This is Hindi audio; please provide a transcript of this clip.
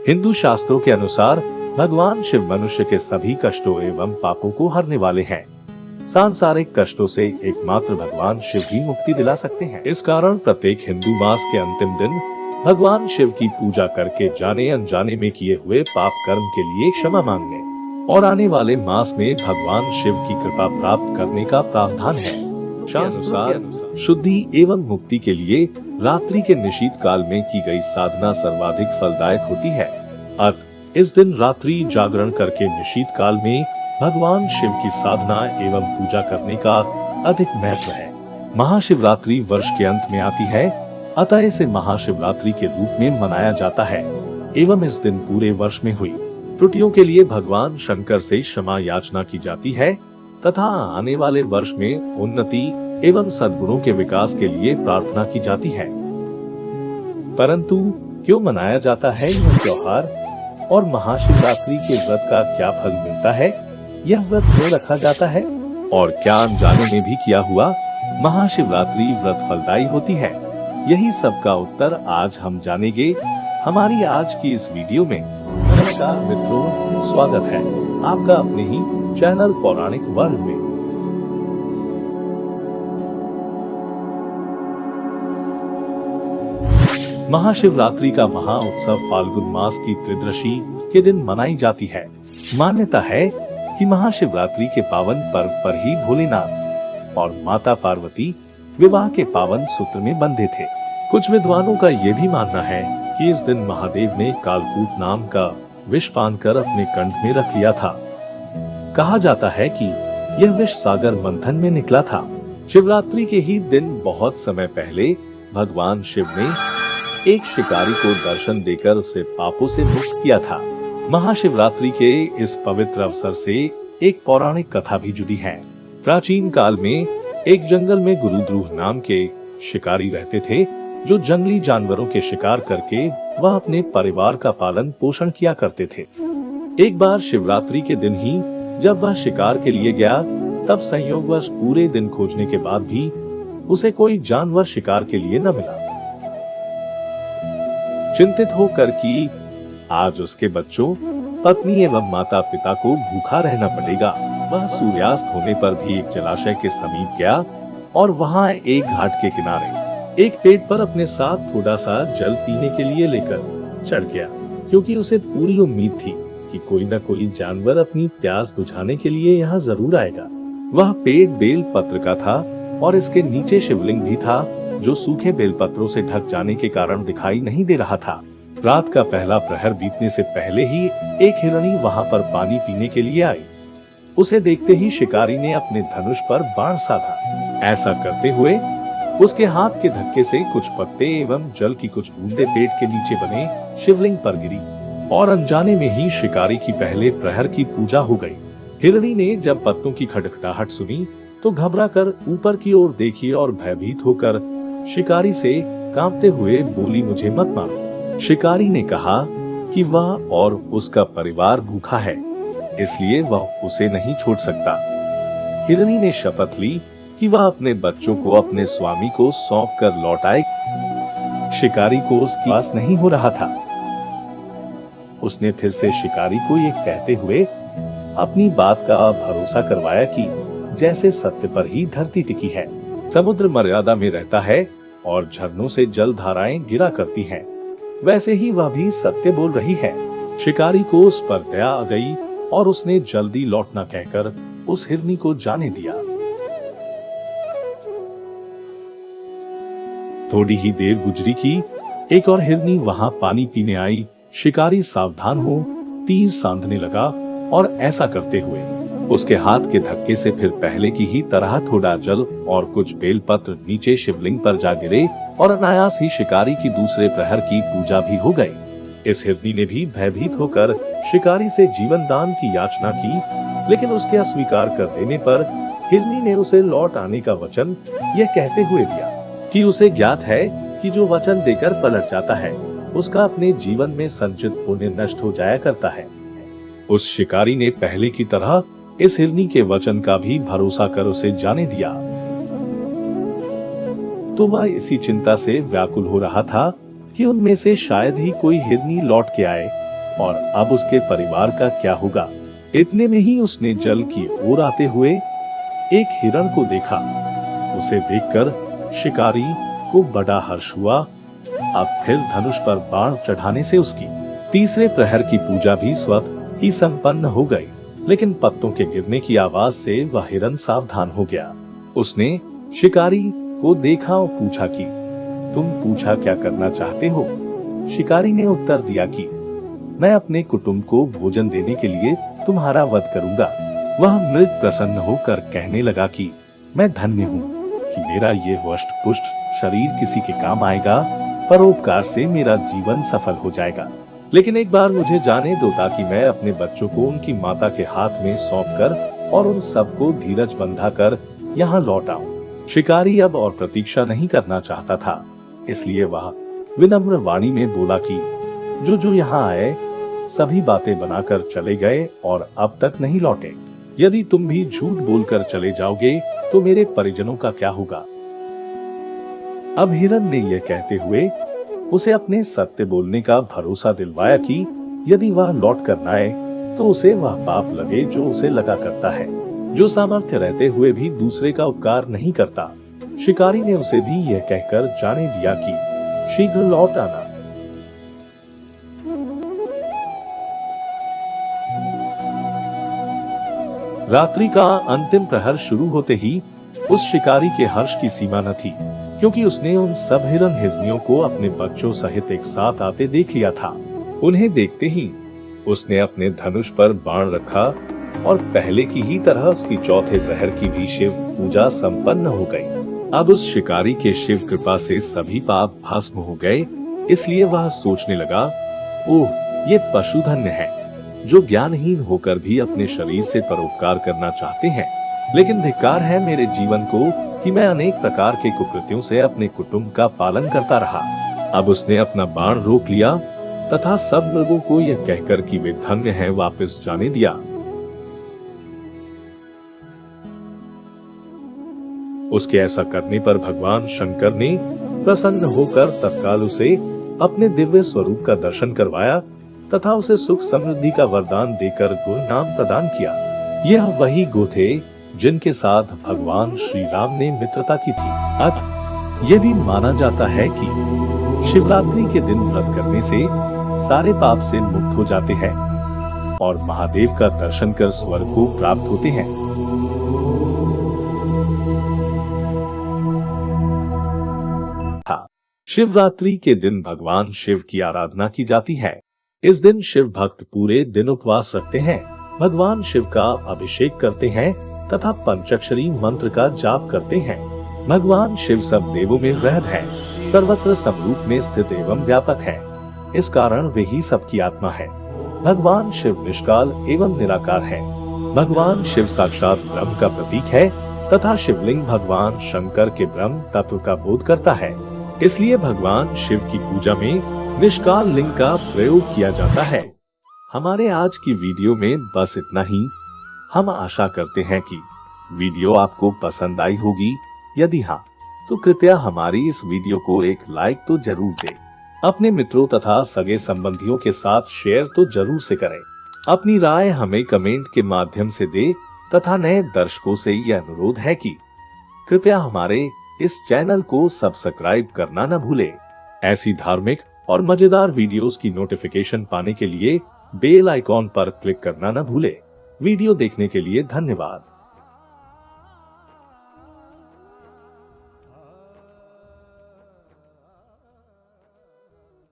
हिंदू शास्त्रों के अनुसार भगवान शिव मनुष्य के सभी कष्टों एवं पापों को हरने वाले हैं। सांसारिक कष्टों से एकमात्र भगवान शिव ही मुक्ति दिला सकते हैं। इस कारण प्रत्येक हिंदू मास के अंतिम दिन भगवान शिव की पूजा करके जाने अनजाने में किए हुए पाप कर्म के लिए क्षमा मांगने और आने वाले मास में भगवान शिव की कृपा प्राप्त करने का प्रावधान है। शास्त्रानुसार शुद्धि एवं मुक्ति के लिए रात्रि के निशीत काल में की गई साधना सर्वाधिक फलदायक होती है। अतः इस दिन रात्रि जागरण करके निशीत काल में भगवान शिव की साधना एवं पूजा करने का अधिक महत्व है। महाशिवरात्रि वर्ष के अंत में आती है, अतः इसे महाशिवरात्रि के रूप में मनाया जाता है एवं इस दिन पूरे वर्ष में हुई त्रुटियों के लिए भगवान शंकर से क्षमा याचना की जाती है तथा आने वाले वर्ष में उन्नति एवं सद्गुणों के विकास के लिए प्रार्थना की जाती है। परंतु क्यों मनाया जाता है यह त्योहार और महाशिवरात्रि के व्रत का क्या फल मिलता है? यह व्रत क्यों रखा जाता है और क्या अनजाने में भी किया हुआ महाशिवरात्रि व्रत फलदायी होती है? यही सब का उत्तर आज हम जानेंगे हमारी आज की इस वीडियो में। नमस्कार मित्रों, स्वागत है आपका अपने ही चैनल पौराणिक वर्ल्ड में। महाशिवरात्रि का महा उत्सव फाल्गुन मास की त्रिदशी के दिन मनाई जाती है। मान्यता है कि महाशिवरात्रि के पावन पर्व पर ही भोलेनाथ और माता पार्वती विवाह के पावन सूत्र में बंधे थे। कुछ विद्वानों का यह भी मानना है कि इस दिन महादेव ने कालकूट नाम का विष पान कर अपने कंठ में रख लिया था। कहा जाता है कि यह विष सागर मंथन में निकला था। शिवरात्रि के ही दिन बहुत समय पहले भगवान शिव ने एक शिकारी को दर्शन देकर उसे पापों से मुक्त किया था। महाशिवरात्रि के इस पवित्र अवसर से एक पौराणिक कथा भी जुड़ी है। प्राचीन काल में एक जंगल में गुरुद्रुह नाम के शिकारी रहते थे, जो जंगली जानवरों के शिकार करके वह अपने परिवार का पालन पोषण किया करते थे। एक बार शिवरात्रि के दिन ही जब वह शिकार के लिए गया, तब संयोगवश पूरे दिन खोजने के बाद भी उसे कोई जानवर शिकार के लिए न मिला। चिंतित होकर कि आज उसके बच्चों, पत्नी एवं माता पिता को भूखा रहना पड़ेगा, वह सूर्यास्त होने पर भी एक जलाशय के समीप गया और वहां एक घाट के किनारे एक पेड़ पर अपने साथ थोड़ा सा जल पीने के लिए लेकर चढ़ गया, क्योंकि उसे पूरी उम्मीद थी कि कोई न कोई जानवर अपनी प्यास बुझाने के लिए यहाँ जरूर आएगा। वह पेड़ बेल पत्र का था और इसके नीचे शिवलिंग भी था, जो सूखे बेलपत्रों से ढक जाने के कारण दिखाई नहीं दे रहा था। रात का पहला प्रहर बीतने से पहले ही एक हिरणी वहां पर पानी पीने के लिए आई। उसे देखते ही शिकारी ने अपने धनुष पर बाण साधा। ऐसा करते हुए उसके हाथ के धक्के से कुछ पत्ते एवं जल की कुछ बूंदें पेड़ के नीचे बने शिवलिंग पर गिरी और अनजाने में ही शिकारी की पहले प्रहर की पूजा हो गई। हिरणी ने जब पत्तों की खटखटाहट सुनी तो घबरा कर ऊपर की ओर देखी और भयभीत होकर शिकारी से कांपते हुए बोली, मुझे मत मारो। शिकारी ने कहा कि वह और उसका परिवार भूखा है, इसलिए वह उसे नहीं छोड़ सकता। हिरणी ने शपथ ली कि वह अपने बच्चों को अपने स्वामी को सौंप कर लौट आए। शिकारी को उसकी आस नहीं हो रहा था। उसने फिर से शिकारी को ये कहते हुए अपनी बात का भरोसा करवाया कि जैसे सत्य पर ही धरती टिकी है, समुद्र मर्यादा में रहता है और झरनों से जल धाराएं गिरा करती हैं, वैसे ही वह भी सत्य बोल रही है। शिकारी को उस पर दया आ गई और उसने जल्दी लौटना कहकर उस हिरनी को जाने दिया। थोड़ी ही देर गुजरी कि एक और हिरनी वहां पानी पीने आई। शिकारी सावधान हो तीर सांधने लगा और ऐसा करते हुए उसके हाथ के धक्के से फिर पहले की ही तरह थोड़ा जल और कुछ बेलपत्र नीचे शिवलिंग पर जा गिरे और अनायास ही शिकारी की दूसरे प्रहर की पूजा भी हो गई। इस हिरनी ने भी भयभीत होकर शिकारी से जीवन दान की याचना की, लेकिन उसके अस्वीकार कर देने पर हिरनी ने उसे लौट आने का वचन यह कहते हुए दिया कि उसे ज्ञात है कि जो वचन देकर पलट जाता है, उसका अपने जीवन में संचित पुण्य नष्ट हो जाया करता है। उस शिकारी ने पहले की तरह इस हिरनी के वचन का भी भरोसा कर उसे जाने दिया। तो वह इसी चिंता से व्याकुल हो रहा था कि उनमें से शायद ही कोई हिरनी लौट के आए और अब उसके परिवार का क्या होगा। इतने में ही उसने जल की ओर आते हुए एक हिरण को देखा। उसे देखकर शिकारी को बड़ा हर्ष हुआ। अब फिर धनुष पर बाण चढ़ाने से उसकी तीसरे प्रहर की पूजा भी स्वतः ही संपन्न हो गई। लेकिन पत्तों के गिरने की आवाज से वह हिरण सावधान हो गया। उसने शिकारी को देखा और पूछा कि तुम पूछा क्या करना चाहते हो। शिकारी ने उत्तर दिया कि मैं अपने कुटुंब को भोजन देने के लिए तुम्हारा वध करूंगा। वह मृत प्रसन्न होकर कहने लगा कि मैं धन्य हूँ कि मेरा ये हष्ट पुष्ट शरीर किसी के काम आएगा। परोपकार से मेरा जीवन सफल हो जाएगा। लेकिन एक बार मुझे जाने दो ताकि मैं अपने बच्चों को उनकी माता के हाथ में सौंपकर और उन सबको धीरज बंधा कर यहाँ लौट आऊं। शिकारी अब और प्रतीक्षा नहीं करना चाहता था, इसलिए वह विनम्र वाणी में बोला कि जो यहाँ आए सभी बातें बनाकर चले गए और अब तक नहीं लौटे। यदि तुम भी झूठ बोलकर चले जाओगे तो मेरे परिजनों का क्या होगा। अब हिरण ने यह कहते हुए उसे अपने सत्य बोलने का भरोसा दिलवाया कि यदि वह लौट कर न आए तो उसे वह पाप लगे जो उसे लगा करता है, जो सामर्थ्य रहते हुए भी दूसरे का उपकार नहीं करता। शिकारी ने उसे भी यह कहकर जाने दिया कि शीघ्र लौट आना। रात्रि का अंतिम प्रहर शुरू होते ही उस शिकारी के हर्ष की सीमा न थी, क्योंकि उसने उन सब हिरण हिरनियों को अपने बच्चों सहित एक साथ आते देख लिया था। उन्हें देखते ही उसने अपने धनुष पर बाण रखा और पहले की ही तरह उसकी चौथे प्रहर की भी शिव पूजा संपन्न हो गई। अब उस शिकारी के शिव कृपा से सभी पाप भस्म हो गए। इसलिए वह सोचने लगा, ओह, ये पशु धन्य है जो ज्ञानहीन होकर भी अपने शरीर से परोपकार करना चाहते हैं। लेकिन धिक्कार है मेरे जीवन को कि मैं अनेक प्रकार के कुकृत्यों से अपने कुटुंब का पालन करता रहा। अब उसने अपना बाण रोक लिया तथा सब लोगों को यह कहकर कि वे धन्य हैं वापस जाने दिया। उसके ऐसा करने पर भगवान शंकर ने प्रसन्न होकर तत्काल उसे अपने दिव्य स्वरूप का दर्शन करवाया तथा उसे सुख समृद्धि का वरदान देकर गो नाम प्रदान किया। यह वही गो थे जिनके साथ भगवान श्री राम ने मित्रता की थी। अतः ये भी माना जाता है कि शिवरात्रि के दिन व्रत करने से सारे पाप से मुक्त हो जाते हैं और महादेव का दर्शन कर स्वर्ग को प्राप्त होते हैं। शिवरात्रि के दिन भगवान शिव की आराधना की जाती है। इस दिन शिव भक्त पूरे दिन उपवास रखते हैं, भगवान शिव का अभिषेक करते हैं तथा पंचाक्षरी मंत्र का जाप करते हैं। भगवान शिव सब देवों में वृहद है, सर्वत्र समरूप में स्थित एवं व्यापक है। इस कारण वे ही सबकी आत्मा है। भगवान शिव निष्काल एवं निराकार है। भगवान शिव साक्षात ब्रह्म का प्रतीक है तथा शिवलिंग भगवान शंकर के ब्रह्म तत्व का बोध करता है। इसलिए भगवान शिव की पूजा में निष्काल लिंग का प्रयोग किया जाता है। हमारे आज की वीडियो में बस इतना ही। हम आशा करते हैं कि वीडियो आपको पसंद आई होगी। यदि हाँ, तो कृपया हमारी इस वीडियो को एक लाइक तो जरूर दें। अपने मित्रों तथा सगे संबंधियों के साथ शेयर तो जरूर से करें। अपनी राय हमें कमेंट के माध्यम से दें तथा नए दर्शकों से यह अनुरोध है कि कृपया हमारे इस चैनल को सब्सक्राइब करना न भूलें। ऐसी धार्मिक और मजेदार वीडियोस की नोटिफिकेशन पाने के लिए बेल आइकॉन पर क्लिक करना न भूलें। वीडियो देखने के लिए धन्यवाद।